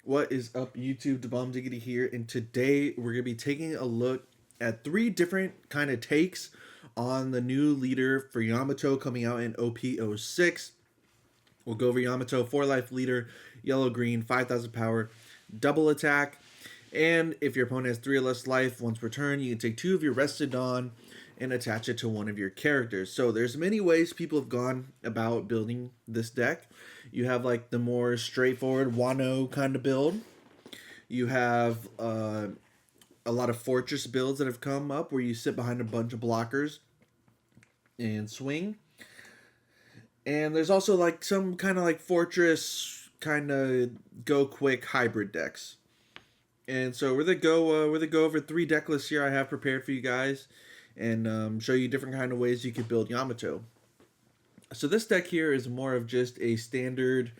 What is up, YouTube? The Bomb Diggity here, and today we're gonna be taking a look at three different kind of takes on the new leader for Yamato coming out in OP06. We'll go over Yamato 4 life leader, yellow green, 5,000 power, double attack, and if your opponent has 3 or less life, once per turn, you can take 2 of your rested on and attach it to one of your characters. So there's many ways people have gone about building this deck. You have like the more straightforward Wano kind of build. You have a lot of fortress builds that have come up where you sit behind a bunch of blockers and swing. And there's also like some kind of like fortress kind of go quick hybrid decks. And so we're gonna go over 3 deck lists here I have prepared for you guys, and show you different kind of ways you could build Yamato. So this deck here is more of just a standard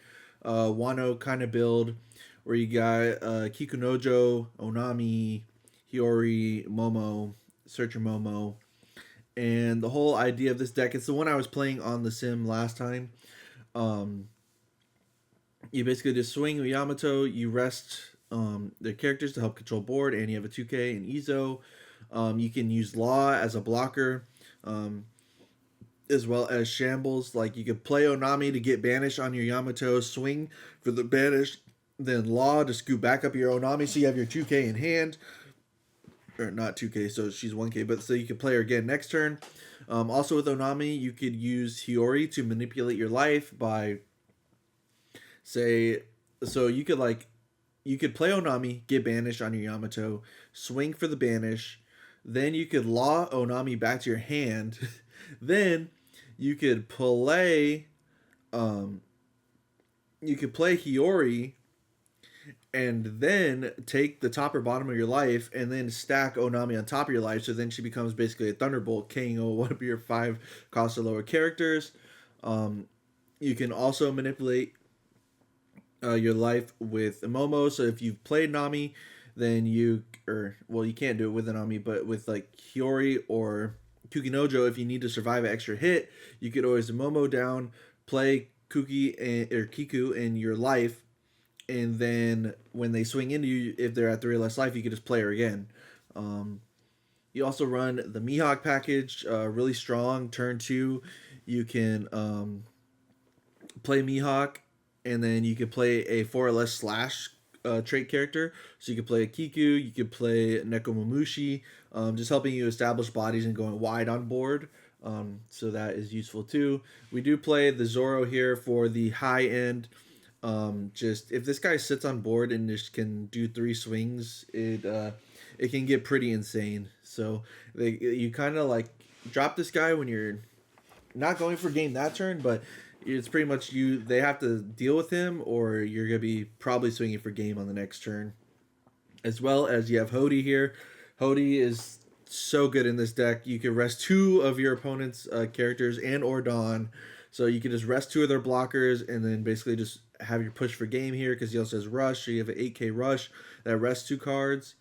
Wano kind of build, where you got Kikunojo, Onami, Hiyori, Momo, Searcher Momo, and the whole idea of this deck, it's the one I was playing on the sim last time. Um, you basically just swing Yamato, you rest their characters to help control board, and you have a 2K and Izo. You can use Law as a blocker, as well as Shambles. Like, you could play Onami to get banished on your Yamato, swing for the banish, then Law to scoop back up your Onami so you have your 2K in hand. Or not 2K, so she's 1K, but so you can play her again next turn. Also with Onami, you could use Hiyori to manipulate your life by, say, so you could play Onami, get banished on your Yamato, swing for the banish, then you could Law Onami back to your hand, then you could play um Hiyori, and then take the top or bottom of your life and then stack Onami on top of your life, so then she becomes basically a Thunderbolt, KO one of your 5 cost or lower characters. You can also manipulate your life with Momo. So if you've played Nami, then you can't do it with Nami, but with like Hiyori or Kukinojo, if you need to survive an extra hit, you could always Momo down, play Kiku in your life, and then when they swing into you, if they're at 3 or less life, you can just play her again. You also run the Mihawk package, really strong. Turn 2, you can play Mihawk, and then you could play a 4 or less slash trait character. So you could play Kiku, you could play Nekomamushi, just helping you establish bodies and going wide on board. So that is useful too. We do play the Zoro here for the high end. Just if this guy sits on board and just can do 3 swings, it can get pretty insane. So you kind of like drop this guy when you're not going for game that turn, but it's pretty much they have to deal with him, or you're gonna be probably swinging for game on the next turn. As well as you have Hody here. Hody is so good in this deck. You can rest 2 of your opponent's characters and or Dawn, so you can just rest 2 of their blockers and then basically just have your push for game here, because he also has rush. So you have an 8K rush that rests 2 cards.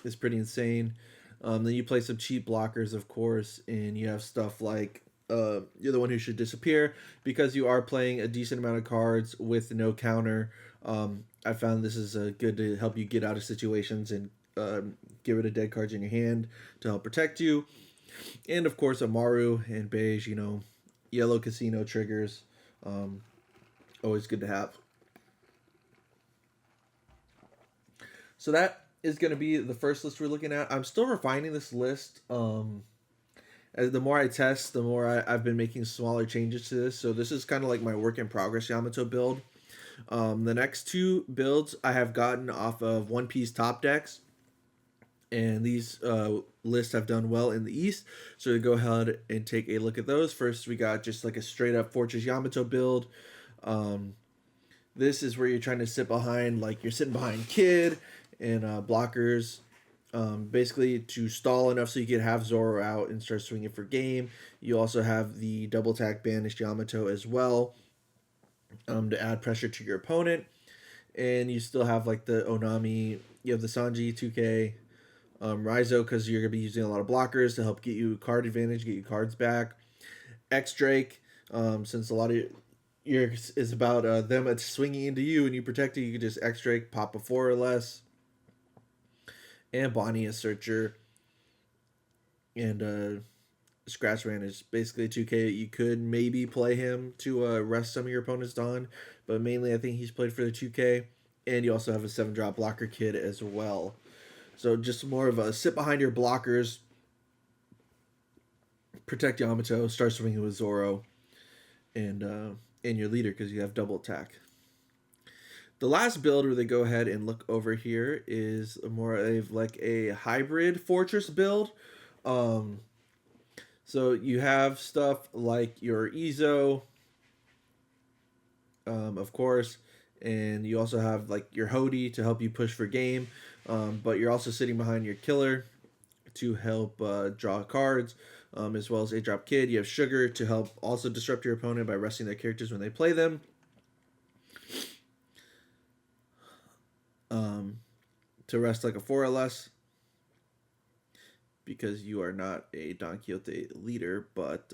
It's pretty insane. Then you play some cheap blockers, of course, and you have stuff like you're the one who should disappear, because you are playing a decent amount of cards with no counter. I found this is good to help you get out of situations and get rid of dead cards in your hand to help protect you. And of course, Amaru and Beige, yellow casino triggers. Always good to have. So that is going to be the first list we're looking at. I'm still refining this list. As the more I test, the more I've been making smaller changes to this. So this is kind of like my work in progress Yamato build. The next 2 builds I have gotten off of One Piece top decks, and these lists have done well in the East. So to go ahead and take a look at those. First, we got just like a straight up Fortress Yamato build. This is where you're trying to sit behind, like you're sitting behind Kid and blockers, basically to stall enough so you can have Zoro out and start swinging for game. You also have the double attack banished Yamato as well, to add pressure to your opponent. And you still have like the Onami, you have the Sanji 2K, Raizo, because you're going to be using a lot of blockers to help get you card advantage, get you cards back. X Drake, since a lot of yours is about them swinging into you and you protect it. You can just X-Drake, pop a 4 or less. And Bonnie is Searcher. And Scratchman is basically 2K. You could maybe play him to rest some of your opponent's Dawn, but mainly I think he's played for the 2K. And you also have a 7-drop blocker kid as well. So just more of a sit behind your blockers, protect Yamato, start swinging with Zoro, and your leader because you have double attack. The last build where they go ahead and look over here is more of like a hybrid fortress build. Um, so you have stuff like your Ezo, of course, and you also have like your Hody to help you push for game, but you're also sitting behind your killer to help draw cards, as well as 8-drop kid. You have Sugar to help also disrupt your opponent by resting their characters when they play them. To rest like a 4 or less, because you are not a Don Quixote leader, but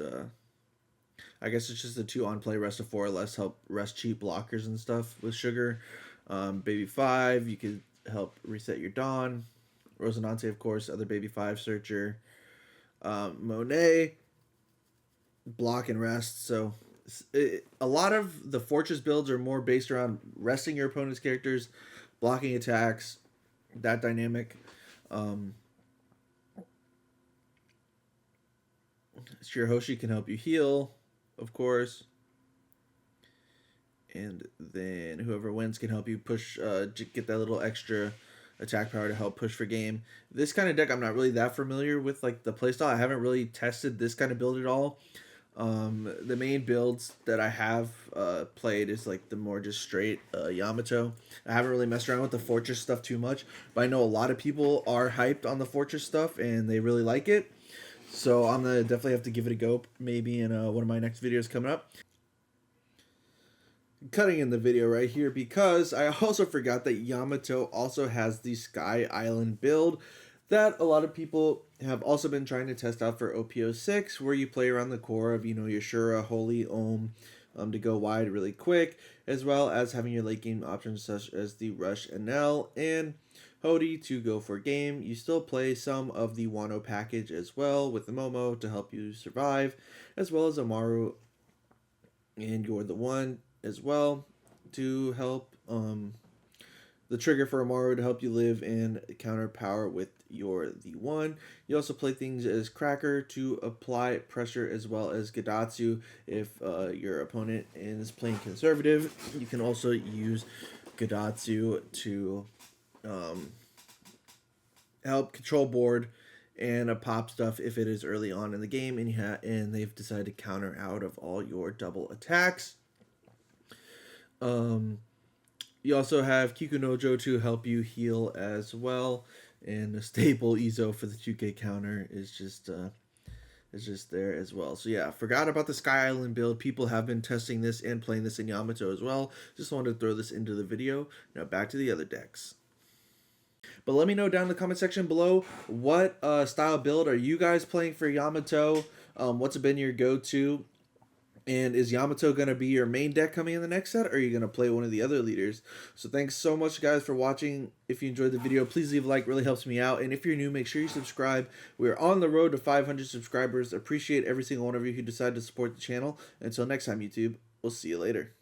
I guess it's just the 2 on play rest of 4 or less, help rest cheap blockers and stuff with Sugar. Baby 5, you could help reset your Dawn. Rosinante, of course, other Baby 5 searcher. Monet, block and rest. So a lot of the fortress builds are more based around resting your opponent's characters, blocking attacks, that dynamic. Shirahoshi can help you heal, of course. And then whoever wins can help you push, get that little extra attack power to help push for game. This kind of deck, I'm not really that familiar with, like the playstyle. I haven't really tested this kind of build at all. The main builds that I have played is like the more just straight Yamato. I haven't really messed around with the fortress stuff too much, but I know a lot of people are hyped on the fortress stuff and they really like it. So I'm gonna definitely have to give it a go, maybe in one of my next videos coming up. Cutting in the video right here because I also forgot that Yamato also has the Sky Island build that a lot of people have also been trying to test out for OPO6, where you play around the core of, your Shura, Holy, Ohm, to go wide really quick, as well as having your late game options such as the Rush NL and Hody to go for game. You still play some of the Wano package as well with the Momo to help you survive, as well as Amaru and You're the One as well to help the trigger for Amaru to help you live and counter power with your the one. You also play things as Cracker to apply pressure, as well as Gadatsu if your opponent is playing conservative. You can also use Gadatsu to help control board and pop stuff if it is early on in the game and they've decided to counter out of all your double attacks. You also have Kikunojo to help you heal as well, and a stable Ezo for the 2K counter is just there as well. So yeah, forgot about the Sky Island build. People have been testing this and playing this in Yamato as well. Just wanted to throw this into the video. Now back to the other decks. But let me know down in the comment section below, what style build are you guys playing for Yamato? What's been your go-to? And is Yamato going to be your main deck coming in the next set, or are you going to play one of the other leaders? So thanks so much, guys, for watching. If you enjoyed the video, please leave a like. Really helps me out. And if you're new, make sure you subscribe. We're on the road to 500 subscribers. Appreciate every single one of you who decided to support the channel. Until next time, YouTube, we'll see you later.